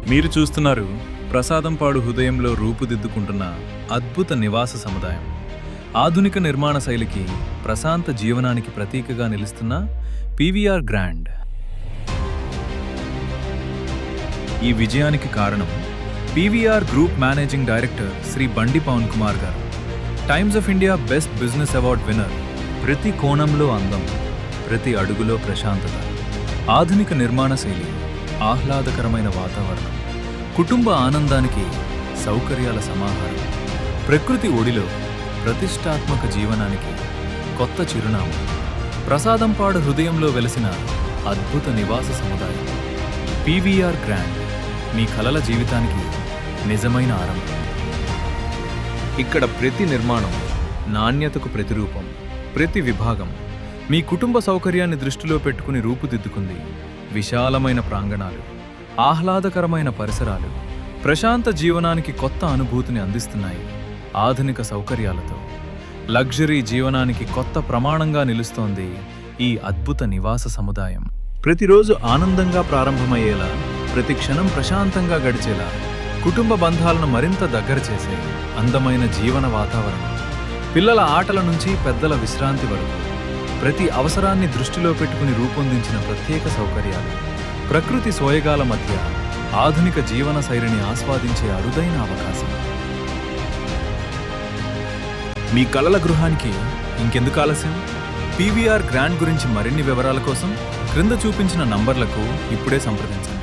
మీరు చూస్తున్నారు ప్రసాదంపాడు హృదయంలో రూపుదిద్దుకుంటున్న అద్భుత నివాస సముదాయం. ఆధునిక నిర్మాణ శైలికి, ప్రశాంత జీవనానికి ప్రతీకగా నిలుస్తున్న పీవీఆర్ గ్రాండ్. ఈ విజయానికి కారణం PVR group managing director Shri Bandi Pavan Kumar గారు, Times of India best business award winner. ప్రతి కోణంలో అందం, ప్రతి అడుగులో ప్రశాంతత, ఆధునిక నిర్మాణ శైలి, ఆహ్లాదకరమైన వాతావరణం, కుటుంబ ఆనందానికి సౌకర్యాల సమాహారం, ప్రకృతి ఒడిలో ప్రతిష్టాత్మక జీవనానికి కొత్త చిరునామా. ప్రసాదంపాడు హృదయంలో వెలసిన అద్భుత నివాస సముదాయం పీవీఆర్ గ్రాండ్ మీ కలల జీవితానికి నిజమైన ఆరంభం. ఇక్కడ ప్రతి నిర్మాణం నాణ్యతకు ప్రతిరూపం. ప్రతి విభాగం మీ కుటుంబ సౌకర్యాన్ని దృష్టిలో పెట్టుకుని రూపుదిద్దుకుంది. విశాలమైన ప్రాంగణాలు, ఆహ్లాదకరమైన పరిసరాలు ప్రశాంత జీవనానికి కొత్త అనుభూతిని అందిస్తున్నాయి. ఆధునిక సౌకర్యాలతో లగ్జరీ జీవనానికి కొత్త ప్రమాణంగా నిలుస్తోంది ఈ అద్భుత నివాస సముదాయం. ప్రతిరోజు ఆనందంగా ప్రారంభమయ్యేలా, ప్రతి క్షణం ప్రశాంతంగా గడిచేలా, కుటుంబ బంధాలను మరింత దగ్గర చేసే అందమైన జీవన వాతావరణం. పిల్లల ఆటల నుంచి పెద్దల విశ్రాంతి వరకు ప్రతి అవసరాన్ని దృష్టిలో పెట్టుకుని రూపొందించిన ప్రత్యేక సౌకర్యాలు. ప్రకృతి సోయగాల మధ్య ఆధునిక జీవన శైలిని ఆస్వాదించే అరుదైన అవకాశం. మీ కలల గృహానికి ఇంకెందుకు ఆలస్యం? పీవీఆర్ గ్రాండ్ గురించి మరిన్ని వివరాల కోసం క్రింద చూపించిన నంబర్లకు ఇప్పుడే సంప్రదించండి.